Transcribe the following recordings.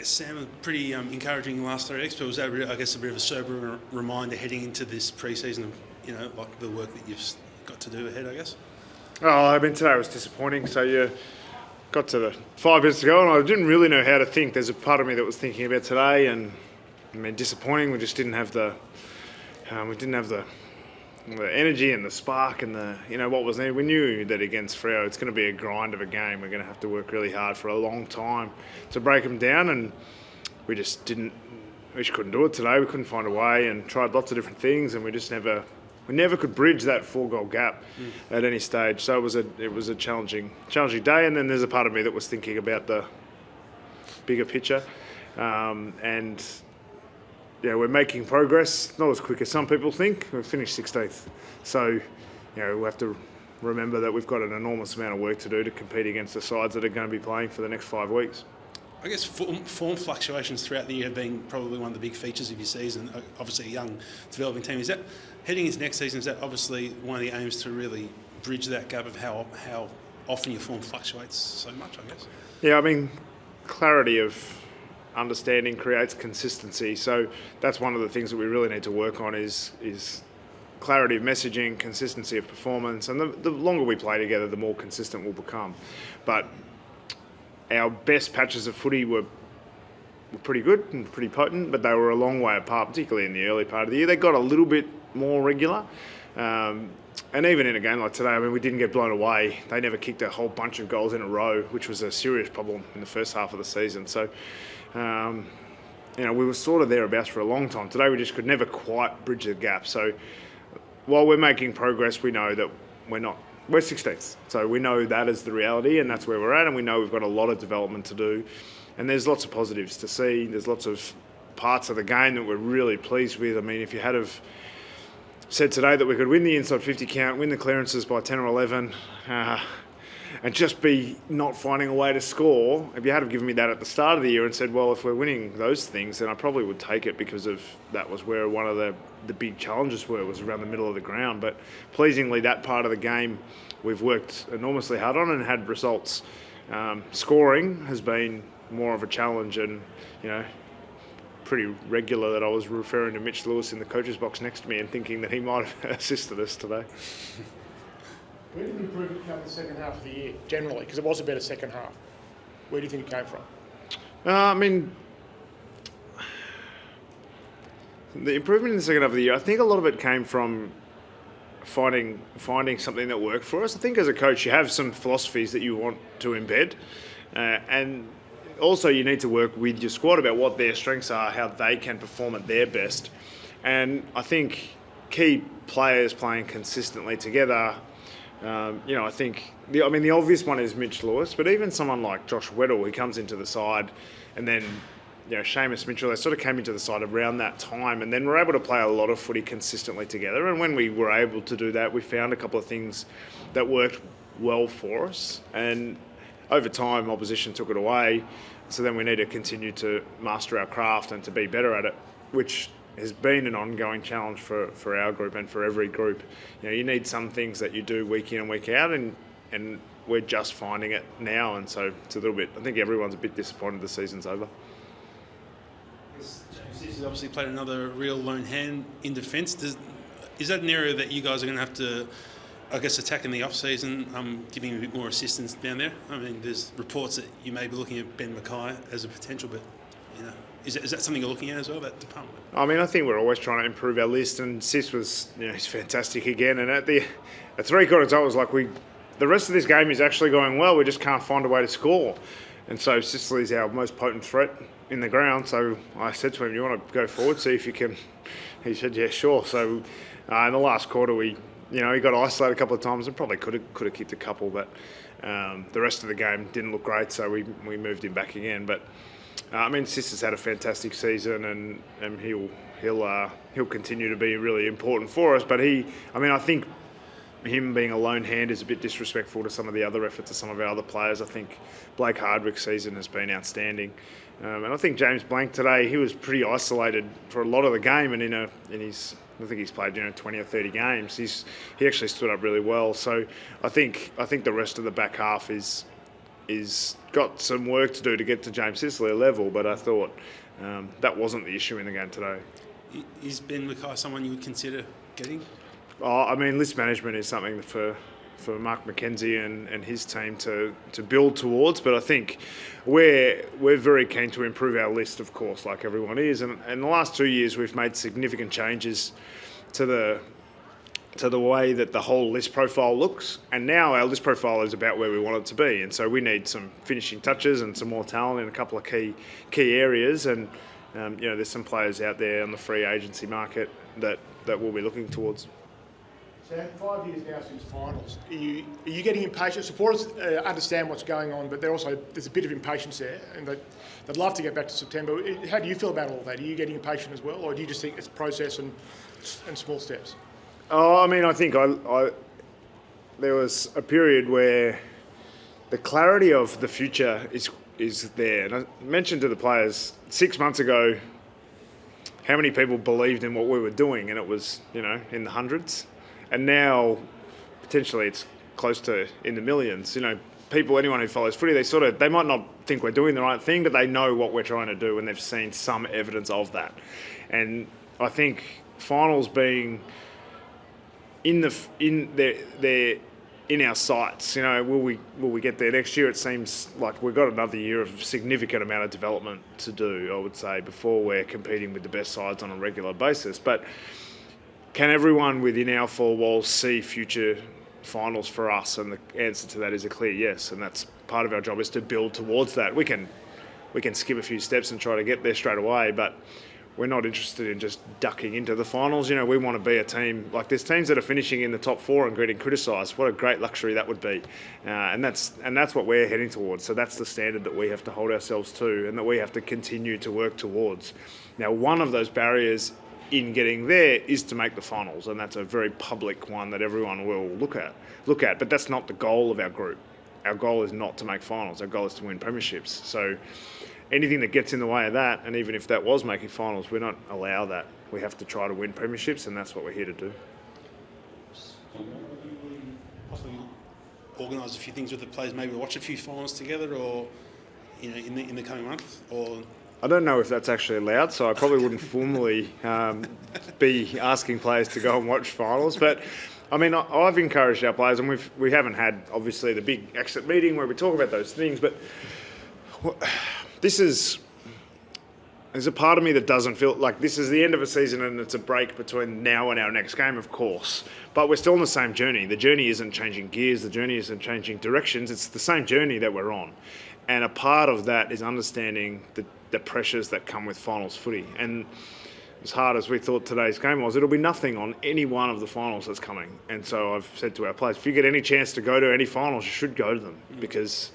Sam, pretty encouraging the last 3 weeks, but was that, a bit of a sober reminder heading into this pre-season of, like the work that you've got to do ahead, I guess? Oh, today was disappointing. So you got to the 5 minutes ago, and I didn't really know how to think. There's a part of me that was thinking about today, and disappointing. We just didn't have the energy and the spark and what was needed. We knew that against Freo, it's going to be a grind of a game. We're going to have to work really hard for a long time to break them down, and we just couldn't do it today. We couldn't find a way, and tried lots of different things, and we never could bridge that 4-goal gap at any stage. So it was a challenging day. And then there's a part of me that was thinking about the bigger picture, and we're making progress, not as quick as some people think. We've finished 16th. So, we have to remember that we've got an enormous amount of work to do to compete against the sides that are going to be playing for the next 5 weeks. I guess form fluctuations throughout the year have been probably one of the big features of your season. Obviously, a young developing team. Is that, heading into next season, is that obviously one of the aims to really bridge that gap of how often your form fluctuates so much, I guess? Yeah, clarity of understanding creates consistency. So that's one of the things that we really need to work on is clarity of messaging, consistency of performance, and the longer we play together, the more consistent we'll become. But our best patches of footy were pretty good and pretty potent, but they were a long way apart, particularly in the early part of the year. They got a little bit more regular. And even in a game like today, we didn't get blown away. They never kicked a whole bunch of goals in a row, which was a serious problem in the first half of the season. So, we were sort of thereabouts for a long time. Today, we just could never quite bridge the gap. So, while we're making progress, we know that we're 16th. So we know that is the reality, and that's where we're at, and we know we've got a lot of development to do. And there's lots of positives to see. There's lots of parts of the game that we're really pleased with. If you had have said today that we could win the inside 50 count, win the clearances by 10 or 11, and just be not finding a way to score, if you had have given me that at the start of the year and said, well, if we're winning those things, then I probably would take it, because of that was where one of the big challenges was around the middle of the ground. But pleasingly, that part of the game we've worked enormously hard on and had results. Scoring has been more of a challenge, and pretty regular that I was referring to Mitch Lewis in the coach's box next to me and thinking that he might have assisted us today. Where did the improvement come in the second half of the year, generally? Because it was a better second half. Where do you think it came from? The improvement in the second half of the year, I think a lot of it came from finding something that worked for us. I think as a coach, you have some philosophies that you want to embed, and also you need to work with your squad about what their strengths are, how they can perform at their best. And I think key players playing consistently together. I think the obvious one is Mitch Lewis, but even someone like Josh Weddle, who comes into the side, and then Seamus Mitchell, they sort of came into the side around that time, and then we're able to play a lot of footy consistently together. And when we were able to do that, we found a couple of things that worked well for us, and over time opposition took it away. So then we need to continue to master our craft and to be better at it, which has been an ongoing challenge for our group and for every group. You need some things that you do week in and week out, and we're just finding it now, and so it's a little bit, I think everyone's a bit disappointed the season's over. James has obviously played another real lone hand in defence. Is that an area that you guys are going to have to, I guess, attack in the off-season, giving him a bit more assistance down there? There's reports that you may be looking at Ben Mackay as a potential, but, is that something you're looking at as well, that department? I think we're always trying to improve our list, and Sis was, he's fantastic again. And at three-quarter time, it was like the rest of this game is actually going well. We just can't find a way to score. And so Sicily's our most potent threat in the ground. So I said to him, "You want to go forward, see if you can?" He said, "Yeah, sure." So in the last quarter, he got isolated a couple of times and probably could have kicked a couple, but the rest of the game didn't look great, so we moved him back again. But Sis has had a fantastic season, and he'll continue to be really important for us. But I think him being a lone hand is a bit disrespectful to some of the other efforts of some of our other players. I think Blake Hardwick's season has been outstanding, and I think James Blank today, he was pretty isolated for a lot of the game, and I think he's played 20 or 30 games. He actually stood up really well. So I think the rest of the back half is is got some work to do to get to James Sicily level, but I thought that wasn't the issue in the game today. Is Ben Mackay someone you would consider getting? I mean, list management is something for Mark McKenzie and his team to build towards, but I think we're very keen to improve our list, of course, like everyone is. And in the last 2 years, we've made significant changes to the way that the whole list profile looks, and now our list profile is about where we want it to be. And so we need some finishing touches and some more talent in a couple of key areas. And there's some players out there on the free agency market that we'll be looking towards. So 5 years now since finals, are you getting impatient? Supporters understand what's going on, but there's a bit of impatience there, and they'd love to get back to September. How do you feel about all that? Are you getting impatient as well, or do you just think it's process and small steps? Oh, I mean, I think there was a period where the clarity of the future is there. And I mentioned to the players 6 months ago how many people believed in what we were doing, and it was, in the hundreds. And now, potentially, it's close to in the millions. Anyone who follows footy, they might not think we're doing the right thing, but they know what we're trying to do, and they've seen some evidence of that. And I think finals being in our sights. Will we get there next year? It seems like we've got another year of significant amount of development to do, I would say, before we're competing with the best sides on a regular basis. But can everyone within our four walls see future finals for us? And the answer to that is a clear yes. And that's part of our job, is to build towards that. We can skip a few steps and try to get there straight away, but we're not interested in just ducking into the finals. We want to be a team, like there's teams that are finishing in the top four and getting criticised. What a great luxury that would be. And that's what we're heading towards. So that's the standard that we have to hold ourselves to and that we have to continue to work towards. Now, one of those barriers in getting there is to make the finals, and that's a very public one that everyone will look at. But that's not the goal of our group. Our goal is not to make finals. Our goal is to win premierships. So anything that gets in the way of that, and even if that was making finals, we're not allow that. We have to try to win premierships, and that's what we're here to do. Possibly organise a few things with the players, maybe watch a few finals together, or in the coming month, or. I don't know if that's actually allowed, so I probably wouldn't formally be asking players to go and watch finals. But I mean, I've encouraged our players, and we haven't had obviously the big exit meeting where we talk about those things, but there's a part of me that doesn't feel like this is the end of a season and it's a break between now and our next game, of course. But we're still on the same journey. The journey isn't changing gears. The journey isn't changing directions. It's the same journey that we're on. And a part of that is understanding the pressures that come with finals footy. And as hard as we thought today's game was, it'll be nothing on any one of the finals that's coming. And so I've said to our players, if you get any chance to go to any finals, you should go to them. Because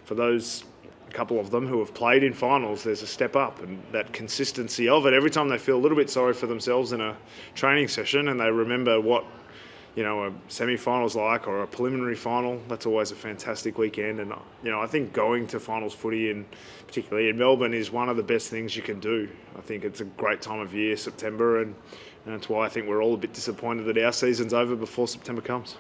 for those a couple of them who have played in finals, there's a step up, and that consistency of it, every time they feel a little bit sorry for themselves in a training session and they remember what a semi-final's like, or a preliminary final, that's always a fantastic weekend. And I think going to finals footy, and particularly in Melbourne, is one of the best things you can do. I think it's a great time of year, September, and that's why I think we're all a bit disappointed that our season's over before September comes.